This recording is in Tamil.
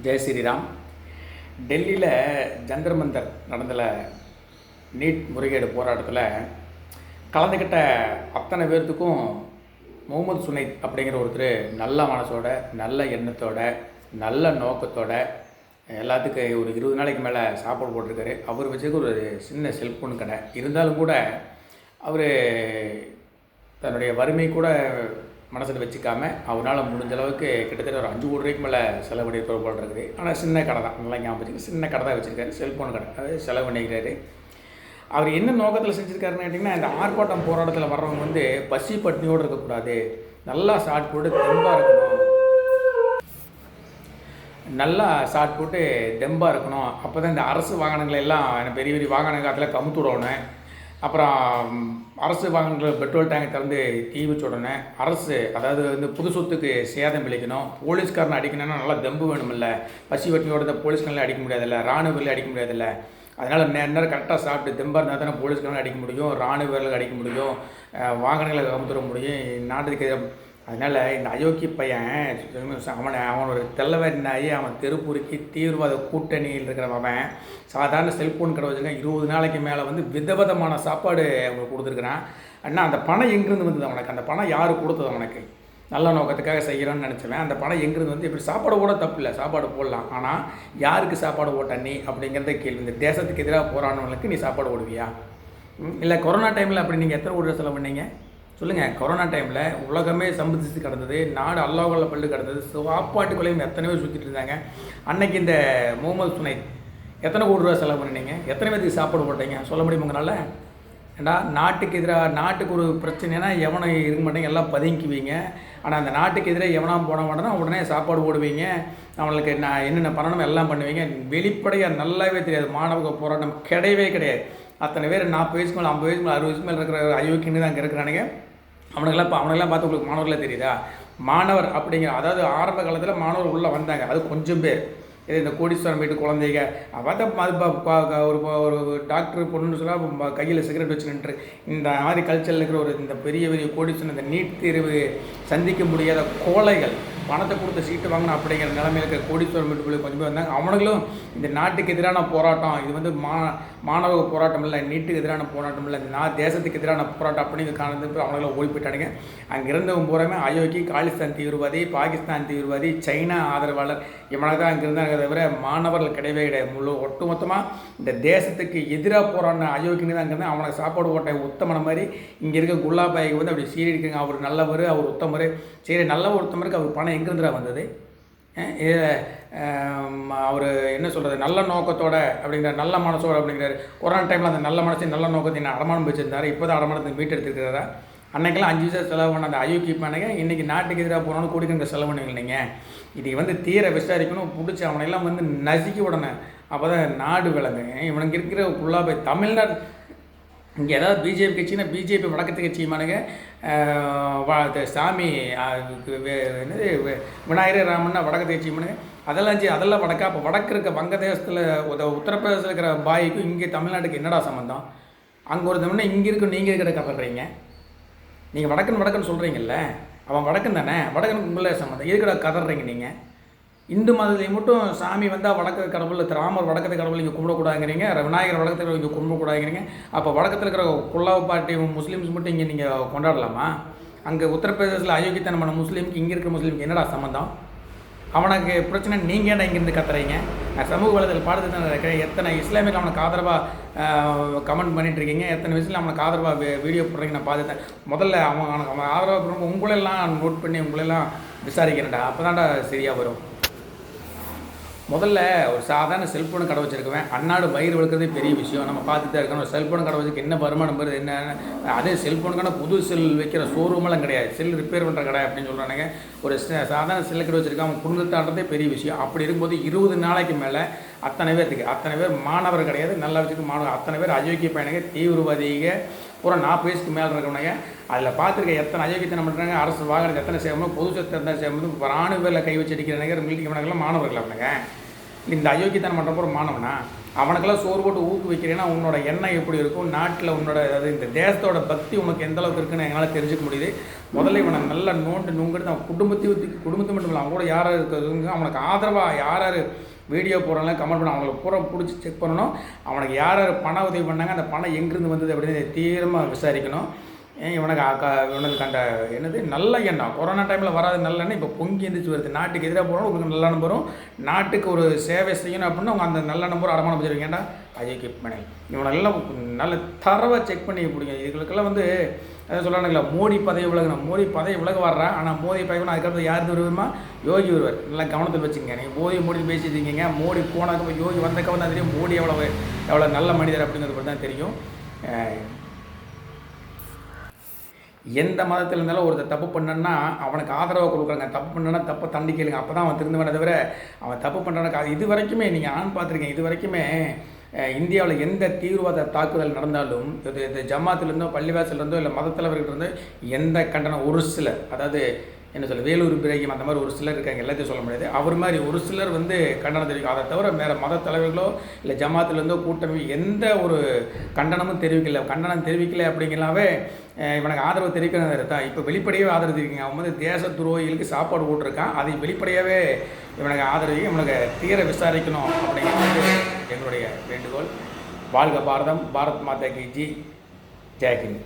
ஜெய் ஸ்ரீராம். டெல்லியில் ஜந்தர் மந்தர் நடந்தல நீட் முறைகேடு போராட்டத்தில் கலந்துக்கிட்ட அத்தனை பேர்த்துக்கும் முகமது சுனைத் அப்படிங்கிற ஒருத்தர் நல்ல மனசோட, நல்ல எண்ணத்தோட, நல்ல நோக்கத்தோட எல்லாத்துக்கும் ஒரு 20 நாளைக்கு மேலே சாப்பாடு போட்டிருக்காரு. அவர் வச்சுக்க ஒரு சின்ன செல்ஃபோன் கடை இருந்தாலும் கூட அவர் தன்னுடைய வறுமை கூட மனசில் வச்சுக்காமல் அவரால் முடிஞ்ச அளவுக்கு கிட்டத்தட்ட ஒரு 5 கோடி ரூபாய்க்கு மேலே செலவு பண்ணியிருக்கிற போல் இருக்குது. ஆனால் சின்ன கடை தான், நல்லா ஞாபகம் வச்சுக்க, சின்ன கடை தான் வச்சுருக்காரு, செல்ஃபோன் கடை. அது செலவு பண்ணிக்கிறாரு. அவர் என்ன நோக்கத்தில் செஞ்சுருக்காருன்னு கேட்டிங்கன்னா, இந்த ஆர்ப்பாட்டம் போராட்டத்தில் வர்றவங்க பசி பட்னியோடு இருக்கக்கூடாது, நல்லா ஷார்ட் போட்டு தெம்பாக இருக்கணும், நல்லா ஷார்ட் போட்டு தெம்பாக இருக்கணும். அப்போ தான் இந்த அரசு வாகனங்கள் எல்லாம் பெரிய பெரிய வாகன காலத்தில் கமுத்து விடணும். அப்புறம் அரசு வாகனங்கள் பெட்ரோல் டேங்க் திறந்து தீ வச்சு உடனே அரசு, அதாவது புது சொத்துக்கு சேதம் விளைக்கணும். போலீஸ்காரனை அடிக்கணும்னா நல்லா தெம்பு வேணுமில்ல, பசி வட்டியோட போலீஸ்காரனை அடிக்க முடியாதில்ல, இராணுவ அடிக்க முடியாதில்ல. அதனால் நேரம் கரெக்டாக சாப்பிட்டு தெம்பாக இருந்தால் தானே போலீஸ்காரனை அடிக்க முடியும், இராணுவ வீரர்களுக்கு அடிக்க முடியும், வாகனங்களை கமுத்துட முடியும் நாட்டுக்கு. அதனால் இந்த அயோக்கிய பையன் அவன் ஒரு தெல்லவரி நாய், அவன் தெருப்பூருக்கு தீவிரவாத கூட்டணியில் இருக்கிறவன் சாதாரண செல்ஃபோன் கடை வச்சுருக்கான். 20 நாளைக்கு மேலே விதவிதமான சாப்பாடு அவனுக்கு கொடுத்துருக்குறான். அண்ணா, அந்த பணம் எங்கேருந்து வந்தது அவனுக்கு? அந்த பணம் யார் கொடுத்தது அவனுக்கு? நல்ல நோக்கத்துக்காக செய்கிறோன்னு நினச்சவன் அந்த பணம் எங்கேருந்து இப்படி சாப்பாடு கூட தப்பு இல்லை, சாப்பாடு போடலாம். ஆனால் யாருக்கு சாப்பாடு போட்ட நீ அப்படிங்கிறத கேள்வி. இந்த தேசத்துக்கு எதிராக போராடினவங்களுக்கு நீ சாப்பாடு போடுவியா? இல்லை கொரோனா டைமில் அப்படி நீங்கள் எத்தனை கோடி செலவு பண்ணீங்க சொல்லுங்கள்? கொரோனா டைமில் உலகமே சம்பந்திச்சு கிடந்தது, நாடு அல்லாஹ்வுல பள்ளி கிடந்தது, சாப்பாட்டுக்குள்ளேயும் எத்தனை பேர் சுற்றிட்டு இருந்தாங்க. அன்னைக்கு இந்த முகமது சுனைத் எத்தனை கோடி ரூபா செலவு பண்ணினீங்க? எத்தனை பேருக்கு சாப்பாடு போட்டீங்க சொல்ல முடியும் உங்களால்? ஏண்டா, நாட்டுக்கு எதிராக, நாட்டுக்கு ஒரு பிரச்சனைனா எவனை இருக்க மாட்டேங்க, எல்லாம் பதுங்கிக்குவீங்க. ஆனால் அந்த நாட்டுக்கு எதிராக எவனாக போட மாட்டேன்னா உடனே சாப்பாடு போடுவீங்க, அவங்களுக்கு நான் என்னென்ன பண்ணணும் எல்லாம் பண்ணுவீங்க. வெளிப்படையாக நல்லாவே தெரியாது. மாணவ போராட்டம் கிடையவே கிடையாது. அத்தனை பேர் 40 வயசுக்கு மேலே, 50 வயசுக்கு மேலே, 60 வயசுக்கு மேலே இருக்கிற அயோக்கியன்னு தான் அங்கே இருக்கிறானுங்க. அவனுங்கெல்லாம் பார்த்து உங்களுக்கு மாணவர்களே தெரியுதா? மாணவர் அப்படிங்கிற, அதாவது ஆரம்ப காலத்தில் மாணவர் உள்ளே வந்தாங்க, அது கொஞ்சம் பேர். இது இந்த கோடீஸ்வரம் வீட்டு குழந்தைங்க பார்த்தா ஒரு டாக்டர் பொண்ணுன்னு சொன்னால் கையில் சிகரெட் வச்சு நின்று இந்த மாதிரி கல்ச்சரில் இருக்கிற இந்த பெரிய பெரிய கோடீஸ்வரம், இந்த நீட் தேர்வு சந்திக்க முடியாத கோழைகள், பணத்தை கொடுத்து சீட்டு வாங்கணும் அப்படிங்கிற நிலைமையில் இருக்கிற கோடீஸ்வரம் வீட்டுக்குள்ளே கொஞ்சம் பேர் வந்தாங்க. அவனுங்களும் இந்த நாட்டுக்கு எதிரான போராட்டம், இது மாணவ போராட்டம் இல்லை, நீட்டுக்கு எதிரான போராட்டம் இல்லை, தேசத்துக்கு எதிரான போராட்டம் அப்படிங்கிற காரணத்துக்கு அவனுங்களும் ஓடி போயிட்டானுங்க. அங்கே இருந்தவங்க பூராமே அயோக்கி, காலிஸ்தான் தீவிரவாதி, பாகிஸ்தான் தீவிரவாதி, சைனா ஆதரவாளர், இவனாக தான் அங்கே இருந்தாங்க. தவிர மாணவர்கள் கிடையவே கிடையாது. ஒட்டுமொத்தமாக இந்த தேசத்துக்கு எதிராக போராடின அயோக்கியன்னு தான் அங்கே அவனுக்கு சாப்பாடு போட்ட உத்தமன மாதிரி இங்கே இருக்க குல்லாபாய்க்கு அப்படி சீரடிக்குங்க. அவர் நல்லவர், அவர் உத்தமர். சரி, நல்ல உத்தமருக்கு அவர் பணம் எங்கேருந்துடா வந்தது? அவர் என்ன சொல்கிறது, நல்ல நோக்கத்தோட அப்படிங்கிற, நல்ல மனசோட அப்படிங்கிறாரு. கொரோனா டைமில் அந்த நல்ல மனசையும் நல்ல நோக்கத்தை அடமானம் வச்சுருந்தார். இப்போ தான் அடமானத்தை மீட்டு எடுத்துருக்கிறாரா? அன்றைக்கெல்லாம் 5 வருஷம் செலவு பண்ண அந்த அயோக்கிய பண்ணங்க இன்றைக்கி நாட்டுக்கு எதிராக போனாலும் கூடிக்கிற செலவு பண்ணிங்க. இது தீர விசாரிக்கணும், பிடிச்சி அவனையெல்லாம் நசுக்கி விடணும். அப்போ தான் நாடு விளங்குங்க. இவனுக்கு இருக்கிற ஃபுல்லாக போய் தமிழ்நாடு இங்கே ஏதாவது பிஜேபி கட்சின்னா பிஜேபி வடக்கத்து கட்சியுமானுங்க. சாமி என்னது விநாயகர் ராமன்னா வடக்கத்து கட்சியுமானுங்க. அதெல்லாம் வடக்கா? அப்போ வடக்கு இருக்க வங்கதேசத்தில் உத்தரப்பிரதேசத்தில் இருக்கிற பாய்க்கும் இங்கே தமிழ்நாட்டுக்கு என்னடா சம்மந்தம்? அங்கே ஒருத்தவொன்னே இங்கே இருக்கும், நீங்கள் இருக்கிற கப்படுறீங்க. நீங்கள் வடக்குன்னு சொல்கிறீங்கல்ல, அவன் வடக்குன்னு தானே, வடக்குன்னு உங்களே சம்மந்தம், எதுக்கடா கதறீங்க நீங்கள்? இந்து மதத்தையும் மட்டும் சாமி வந்தால் வடக்கு கடவுள், ராமர் வடக்கத்தை கடவுள் இங்கே கும்பிடக்கூடாதுங்கிறீங்க, விநாயகர் வடக்கத்தை இங்கே கும்பிடக்கூடாதுங்கிறீங்க. அப்போ வடக்கத்தில் இருக்கிற குல்லாவ் பார்ட்டி முஸ்லீம்ஸ் மட்டும் இங்கே நீங்கள் கொண்டாடலாமா? அங்கே உத்தரப்பிரதேசத்தில் அயோக்கியத்தனம் பண்ண முஸ்லீமுக்கு இங்கே இருக்கிற முஸ்லீமுக்கு என்னடா சம்மந்தம்? அவனுக்கு பிரச்சனை, நீங்கள் ஏன்டா இங்கேருந்து கத்துறீங்க? நான் சமூக வலைதளத்தில் பார்த்துட்டு தான் இருக்கிறேன். எத்தனை இஸ்லாமியர்கள் அவனுக்கு ஆதரவாக கமெண்ட் பண்ணிகிட்டு இருக்கீங்க, எத்தனை விஷயத்தில் அவனுக்கு ஆதரவாக வீடியோ போடுறீங்க. நான் பார்த்துட்டேன். முதல்ல அவன் ஆதரவாக போடுறவங்க உங்களெல்லாம் நோட் பண்ணி உங்களெல்லாம் விசாரிக்கிறேன்டா, அப்போ தான்டா சரியாக வரும். முதல்ல ஒரு சாதாரண செல்ஃபோன் கடை வச்சுருக்குவேன், அன்னாடு வயிறு வளர்க்குறதே பெரிய விஷயம். நம்ம பார்த்துட்டு தான் இருக்கணும். ஒரு செல்ஃபோன் கடை வச்சுக்கு என்ன வருமானம் வருது என்ன? அதே செல்ஃபோனுக்கான புது செல் வைக்கிற ஷோரூமெல்லாம் கிடையாது, செல் ரிப்பேர் பண்ணுற கடை அப்படின்னு சொல்கிறானுங்க. ஒரு சாதாரண செல்லு கடை வச்சுருக்கான், அவன் குடும்பத்தாண்டதே பெரிய விஷயம். அப்படி இருக்கும்போது 20 நாளைக்கு மேலே அத்தனை பேர் மாணவர் கிடையாது, நல்லா வச்சுருக்கு மாணவர், அத்தனை பேர் அயோக்கிய பையனுங்க, தீவிரவாதிக, பூரா 40 வயசுக்கு மேலே இருக்கணுங்க. அதில் பார்த்துருக்க எத்தனை அயோக்கியத்தனம் பண்ணுறாங்க. அரசு வாகனத்துக்கு எத்தனை செய்யணும், பொது சொத்து எத்தனை செய்யணும், இராணுவ வேலை கை வச்சு அடிக்கிறனாங்க, மிலிட்டரி கணக்கெல்லாம் மாணவர்கள் அப்படிங்க. இந்த அயோக்கியத்தனம் பண்ணுறப்போ ஒரு மாணவனா? அவனுக்கெல்லாம் சோறு போட்டு ஊக்குவிக்கிறேன்னா உன்னோட எண்ணம் எப்படி இருக்கும், நாட்டில் உன்னோட அதாவது இந்த தேசத்தோட பக்தி உனக்கு எந்த அளவுக்கு இருக்குன்னு என்னால் தெரிஞ்சுக்க முடியுது. முதல்ல இவனை நல்லா நோங்கிட்டு அவன் குடும்பத்தை மட்டும் இல்லை, அவன் கூட யார் இருக்கிறதுங்க, அவனுக்கு ஆதரவாக யார் யார் வீடியோ போடுறாங்க கமெண்ட் பண்ண அவங்களுக்கு பூரா பிடிச்சி செக் பண்ணணும். அவனுக்கு யார் யார் பண உதவி பண்ணாங்க, அந்த பணம் எங்கேருந்து வந்தது அப்படின்னு தீவிரமாக விசாரிக்கணும். இவனுக்கு அந்த என்னது நல்ல எண்ணம் கொரோனா டைமில் வராது நல்ல எண்ணம் இப்போ பொங்கி எந்திரிச்சு வருது. நாட்டுக்கு எதிராக போகிறோம் உங்களுக்கு நல்ல நம்பரும், நாட்டுக்கு ஒரு சேவை செய்யணும் அப்படின்னா அவங்க அந்த நல்ல நம்பர் அடமானம் வச்சுருவீங்க. ஏன்டா அஜய் கிப்மணி இவனெல்லாம் நல்ல தரவாக செக் பண்ணி பிடிங்க. இதுகளுக்கெல்லாம் வந்து அதை சொல்கிறானுங்களா, மோடி பதவி விலகணும், மோடி பதவி விலக வர்றான். ஆனால் மோடி பதவி அதுக்கப்புறம் யார் வருமா, யோகி வருவார். நல்லா கவனத்தில் வச்சுங்க. நீங்கள் மோடி பேசிட்டு இருக்கீங்க, மோடி போனதுக்கு யோகி வந்தக்கப்புறம் தான் தெரியும் மோடி எவ்வளோ நல்ல மனிதர் அப்படிங்கிறது பற்றி தான் தெரியும். எந்த மதத்தில் இருந்தாலும் ஒருத்தர் தப்பு பண்ணனா அவனுக்கு ஆதரவாக கொடுக்குறாங்க. தப்பு பண்ணனா தப்பை தண்டி கேளுங்க, அப்போ தான் அவன் திருந்துவனே தவிர அவன் தப்பு பண்ணுறானுக்கு இது வரைக்குமே நீங்கள் பார்த்துருக்கேன். இது வரைக்குமே இந்தியாவில் எந்த தீவிரவாத தாக்குதல் நடந்தாலும் இது ஜமாத்திலிருந்தோ பள்ளிவாசலிருந்தோ இல்லை மதத்தலைவர்கிட்ட இருந்தோ எந்த கண்டனம் ஒரு சிலர், அதாவது என்ன சொல்ல வேலூர் இப்ராஹிம் அந்த மாதிரி ஒரு சிலர் இருக்காங்க, எல்லாத்தையும் சொல்ல முடியாது. அவர் மாதிரி ஒரு சிலர் வந்து கண்டனம் தெரிவிக்கும். அதை தவிர வேறு மத தலைவர்களோ இல்லை ஜமாத்திலேருந்தோ கூட்டமே எந்த ஒரு கண்டனமும் தெரிவிக்கல. கண்டனம் தெரிவிக்கலை அப்படிங்கலாவே இவனுக்கு ஆதரவு தெரிவிக்கிறது தான். இப்போ வெளிப்படையாகவே ஆதரவு தெரிவிங்க. அவன் வந்து தேச துரோகிகளுக்கு சாப்பாடு போட்டிருக்கான். அதை வெளிப்படையாகவே இவனுக்கு ஆதரவு இவனுக்கு தீர விசாரிக்கணும் அப்படிங்கிறது எங்களுடைய வேண்டுகோள். வாழ்க பாரதம், பாரத் மாதா கி ஜி, ஜெய் ஹிந்த்.